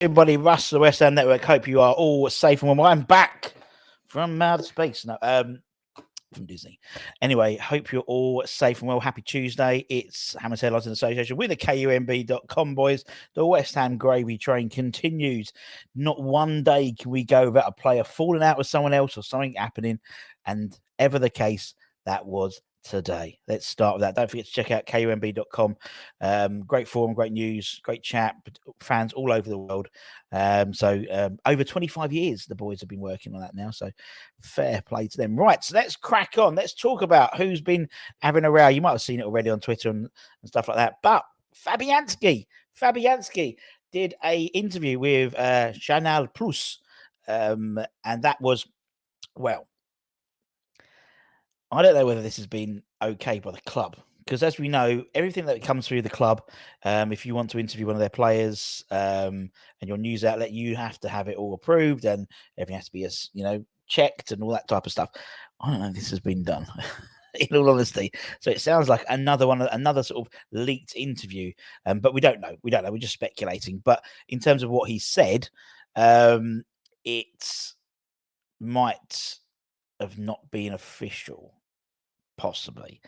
everybody, Russ, the West Ham Network. Hope you are all safe and well. I'm back from outer space. No, from Disney. Anyway, hope you're all safe and well. Happy Tuesday. It's Hammers Headlines in association with the KUMB.com boys. The West Ham gravy train continues. Not one day can we go without a player falling out with someone else or something happening. And ever the case, that was today. Let's start with that. Don't forget to check out KUMB.com. Great forum, great news, great chat, fans all over the world. Over 25 years the boys have been working on that now, so fair play to them. Right, so let's crack on. Let's talk about who's been having a row. You might have seen it already on Twitter and stuff like that, but Fabianski did a interview with Chanel Plus, and that was, well, I don't know whether this has been okay by the club, because as we know, everything that comes through the club, if you want to interview one of their players and your news outlet, you have to have it all approved and everything has to be checked and all that type of stuff. I don't know if this has been done. In all honesty, so it sounds like another sort of leaked interview, but we don't know. We're just speculating. But in terms of what he said, it might have not been official, possibly.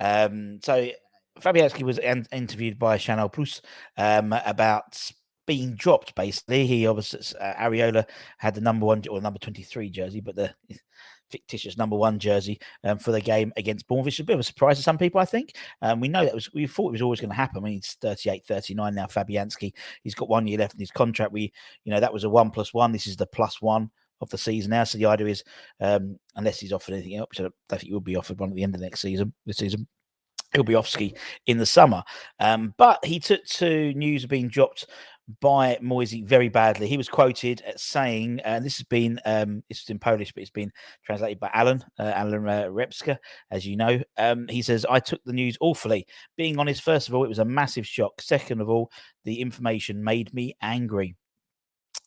So Fabianski was interviewed by Chanel Plus about being dropped. Basically, he obviously Areola had the number 1 or number 23 jersey, but the fictitious number 1 jersey for the game against Bournemouth, which is a bit of a surprise to some people, I think. We thought it was always going to happen. I mean, he's 38, 39 now, Fabianski. He's got 1 year left in his contract. That was a 1+1. This is the +1 of the season now. So the idea is, unless he's offered anything else, which I don't think he will be offered one at the end of this season, he'll be off ski in the summer. But he took to news of being dropped by Moisey very badly. He was quoted as saying, and this is in Polish, but it's been translated by Alan Repska, as you know. He says, "I took the news awfully. Being honest, first of all, it was a massive shock. Second of all, the information made me angry.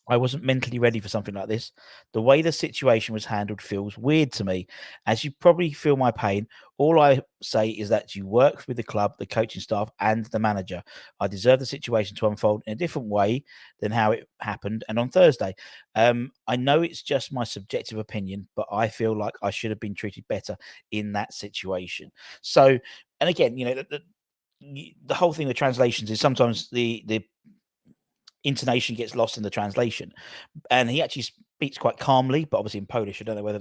I wasn't mentally ready for something like this. The way the situation was handled feels weird to me. As you probably feel my pain, all I say is that you work with the club, the coaching staff, and the manager. I deserve the situation to unfold in a different way than how it happened. And on Thursday, I know it's just my subjective opinion, but I feel like I should have been treated better in that situation." So, and again, the whole thing with translations is sometimes the intonation gets lost in the translation, and he actually speaks quite calmly, but obviously in Polish. I don't know whether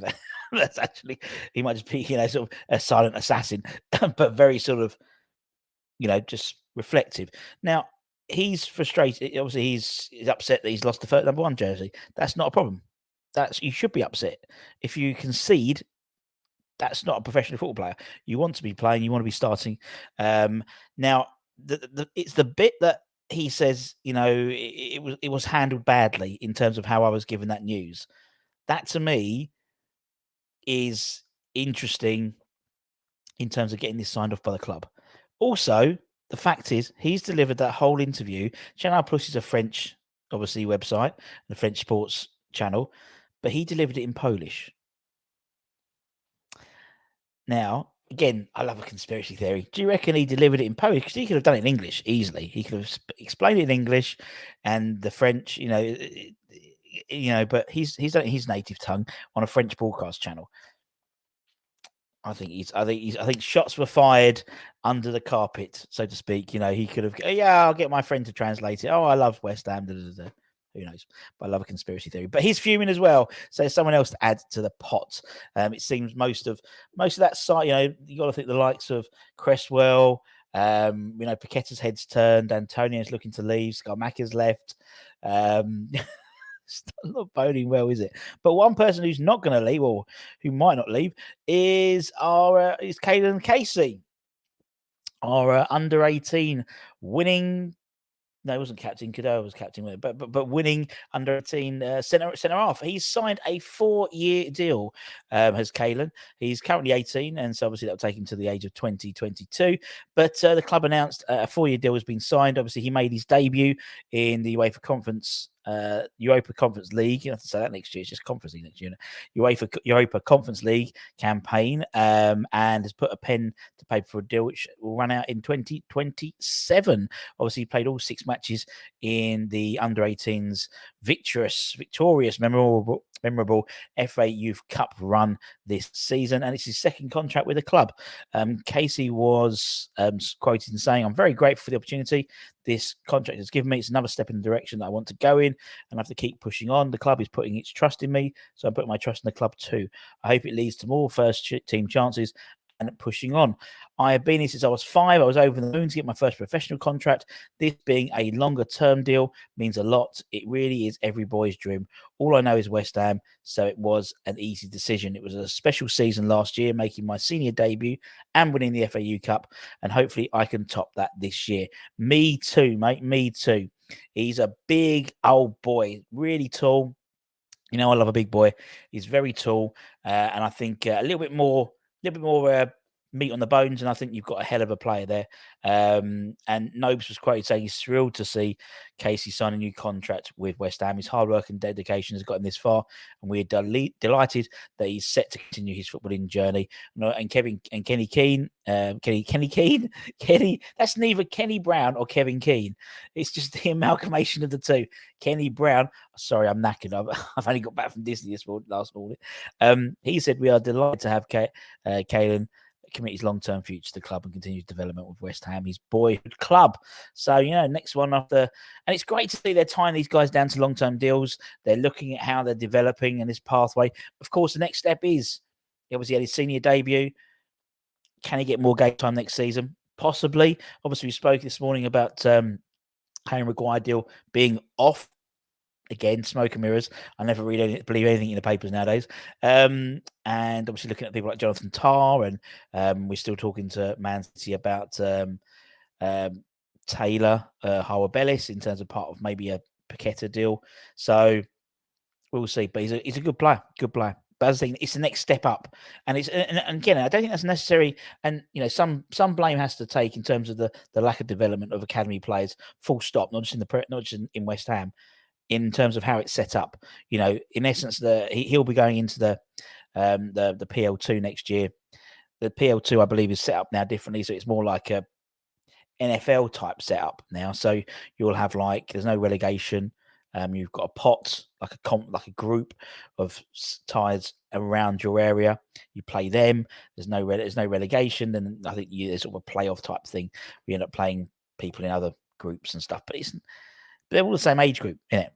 that's actually, he might just be sort of a silent assassin, but very sort of just reflective. Now he's frustrated. Obviously he's upset that he's lost the number 1 jersey. That's not a problem. You should be upset if you concede. That's not a professional football player. You want to be playing. You want to be starting. Now it's the bit that he says, it was handled badly in terms of how I was given that news. That to me is interesting in terms of getting this signed off by the club. Also, the fact is, he's delivered that whole interview. Channel Plus is a French, obviously, website, the French sports channel, but he delivered it in Polish. Now, again, I love a conspiracy theory. Do you reckon he delivered it in Polish? Because he could have done it in English easily. He could have explained it in English and the French, but he's done it his native tongue on a French broadcast channel. I think shots were fired under the carpet, so to speak. He could have, I'll get my friend to translate it. Oh, I love West Ham. Who knows? But I love a conspiracy theory. But he's fuming as well. So someone else to add to the pot. It seems most of that side, you got to think the likes of Cresswell, Paqueta's head's turned, Antonio's looking to leave, Skarmaka's left. It's not boding well, is it? But one person who's not going to leave, or who might not leave, is Caelan Casey, our under 18 winning. No, it wasn't captain. Cadell was captain, but winning under 18 centre half. He's signed a 4-year deal. Has Caelan? He's currently 18, and so obviously that will take him to the age of 2022. But the club announced a 4-year deal has been signed. Obviously, he made his debut in the UEFA Conference Europa Conference League. You have to say that next year. It's just Conference League next year. Europa Conference League campaign, and has put a pen to paper for a deal which will run out in 2027. Obviously, he played all 6 matches in the under-18s victorious, memorable FA Youth Cup run this season, and it's his second contract with the club. Casey was quoted in saying, "I'm very grateful for the opportunity this contract has given me. It's another step in the direction that I want to go in, and I have to keep pushing on. The club is putting its trust in me, so I'm putting my trust in the club too. I hope it leads to more first team chances and pushing on. I have been here since I was 5. I was over the moon to get my first professional contract. This being a longer term deal means a lot. It really is every boy's dream. All I know is West Ham, so it was an easy decision. It was a special season last year, making my senior debut and winning the FAU Cup, and hopefully I can top that this year." Me too, mate. Me too. He's a big old boy, really tall. You know, I love a big boy. He's very tall, and I think a little bit more meat on the bones. And I think you've got a hell of a player there. And Nobes was quoted saying he's thrilled to see Casey sign a new contract with West Ham. His hard work and dedication has got him this far, and we're delighted that he's set to continue his footballing journey. And Kenny Keane, Kenny. That's neither Kenny Brown or Kevin Keane. It's just the amalgamation of the two. Kenny Brown. Sorry, I'm knackered. I've only got back from Disney last morning. He said, "We are delighted to have Caelan commit his long-term future to the club and continue development with West Ham, his boyhood club." So, next one after, and it's great to see they're tying these guys down to long-term deals. They're looking at how they're developing and this pathway. Of course, the next step is, obviously, he had his senior debut. Can he get more game time next season? Possibly. Obviously, we spoke this morning about Harry Maguire deal being off. Again, smoke and mirrors. I never believe anything in the papers nowadays. And obviously looking at people like Jonathan Tarr, and we're still talking to Man City about Taylor Harwood-Bellis in terms of part of maybe a Paqueta deal. So we'll see. But he's a good player. But as I think it's the next step up, and again, I don't think that's necessary. And some blame has to take in terms of the lack of development of academy players. Full stop. Not just in West Ham. In terms of how it's set up, in essence, he'll be going into the PL2 next year. The PL2, I believe, is set up now differently, so it's more like a NFL type setup now. So you'll have there's no relegation. You've got a pot, like a group of ties around your area. You play them. There's no relegation. Then I think there's sort of a playoff type thing. We end up playing people in other groups and stuff, but they're all the same age group, innit?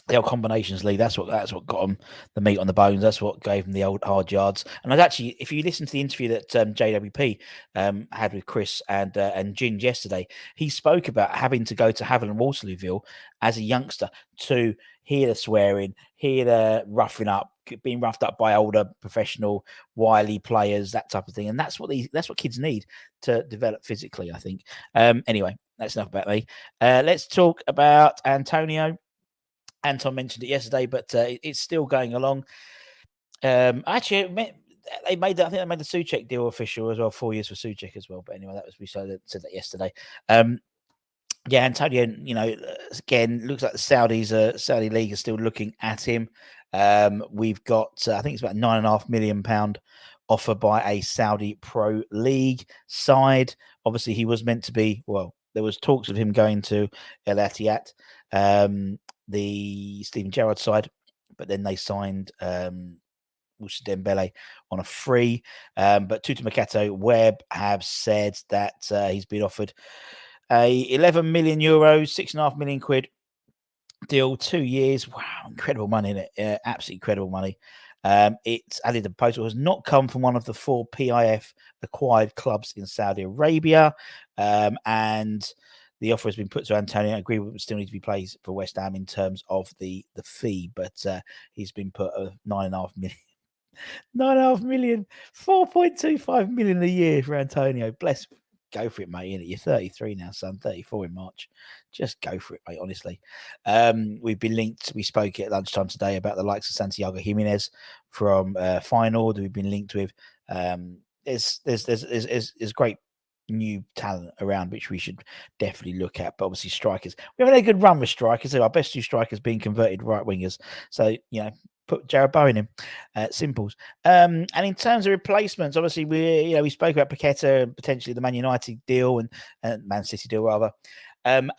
The old combinations league. That's what got them the meat on the bones. That's what gave them the old hard yards. And actually, if you listen to the interview that JWP had with Chris and Ginge yesterday, he spoke about having to go to Haviland and Waterlooville as a youngster to hear the swearing, hear the roughing up, being roughed up by older professional wily players, that type of thing. And that's what kids need to develop physically, I think. Anyway, that's enough about me. Let's talk about Antonio. Anton mentioned it yesterday, but it's still going along. Actually, they made the Souček deal official as well. 4 years for Souček as well. But anyway, we said that yesterday. Yeah, Antonio, again, looks like the Saudi league is still looking at him. We've got, I think it's about £9.5 million offer by a Saudi Pro League side. Obviously, he was meant to be, there was talks of him going to El Ittihad, the Steven Gerrard side, but then they signed Moussa Dembele on a free. But Tutu Mercato Web have said that he's been offered a 11 million euros, 6.5 million quid deal, 2 years. Wow, incredible money in it. Absolutely incredible money. It's added the proposal has not come from one of the 4 PIF acquired clubs in Saudi Arabia. And the offer has been put to Antonio. Agreement would still need to be placed for West Ham in terms of the fee, but he's been put a 9.5 million. 9.5 million, 4.25 million a year for Antonio. Bless, go for it, mate. You're 33 now, son. 34 in March. Just go for it, mate. Honestly, we've been linked. We spoke at lunchtime today about the likes of Santiago Jimenez from Feyenoord. We've been linked with. There's great, new talent around, which we should definitely look at. But obviously, strikers, we haven't had a good run with strikers. So our best 2 strikers being converted right wingers. So, put Jared Bowen in. Simples. And in terms of replacements, obviously we spoke about Paqueta and potentially the Man United deal and Man City deal rather. An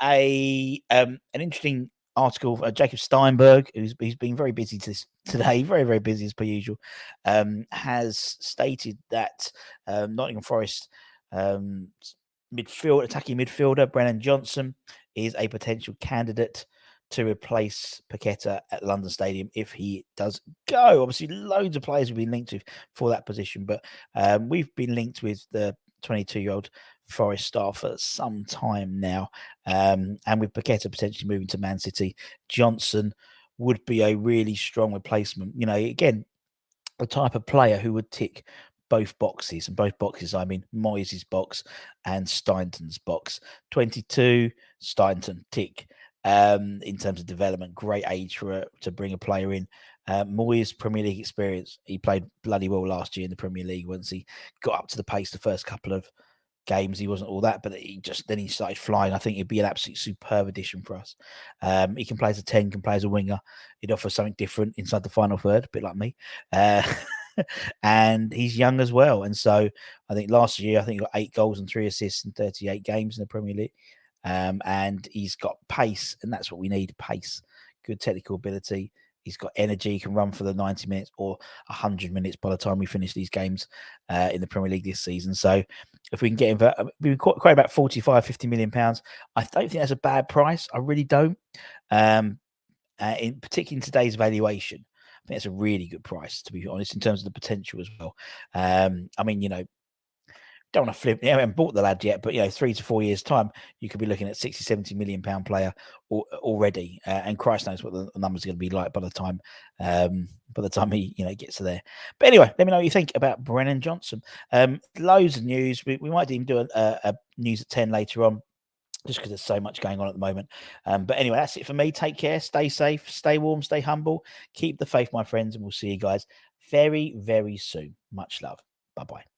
interesting article, Jacob Steinberg, he's been very busy today, very, very busy as per usual, has stated that Nottingham Forest attacking midfielder Brennan Johnson is a potential candidate to replace Paqueta at London Stadium if he does go. Obviously, loads of players have been linked with for that position, but we've been linked with the 22-year-old Forest star for some time now. And with Paqueta potentially moving to Man City, Johnson would be a really strong replacement. Again, the type of player who would tick both boxes, and both boxes, I mean Moyes' box and Steinton's box. 22, Steinton, tick. In terms of development, great age to bring a player in. Moyes' Premier League experience, he played bloody well last year in the Premier League. Once he got up to the pace the first couple of games, he wasn't all that, but he started flying. I think he'd be an absolute superb addition for us. He can play as a 10, can play as a winger. He'd offer something different inside the final third, a bit like me. And he's young as well. And so I think last year, he got 8 goals and 3 assists in 38 games in the Premier League. And he's got pace, and that's what we need, pace, good technical ability. He's got energy. He can run for the 90 minutes or 100 minutes by the time we finish these games in the Premier League this season. So if we can get him, we quite about 45, 50 million pounds. I don't think that's a bad price. I really don't. In particularly in today's valuation, I think it's a really good price, to be honest, in terms of the potential as well. I mean, don't want to flip. I haven't bought the lad yet, but 3 to 4 years time, you could be looking at 60, 70 million pound player already, and Christ knows what the numbers are going to be like by the time he gets to there. But anyway, let me know what you think about Brennan Johnson. Loads of news. We might even do a news at 10 later on, just because there's so much going on at the moment. But anyway, that's it for me. Take care, stay safe, stay warm, stay humble, keep the faith, my friends, and we'll see you guys very, very soon. Much love. Bye-bye.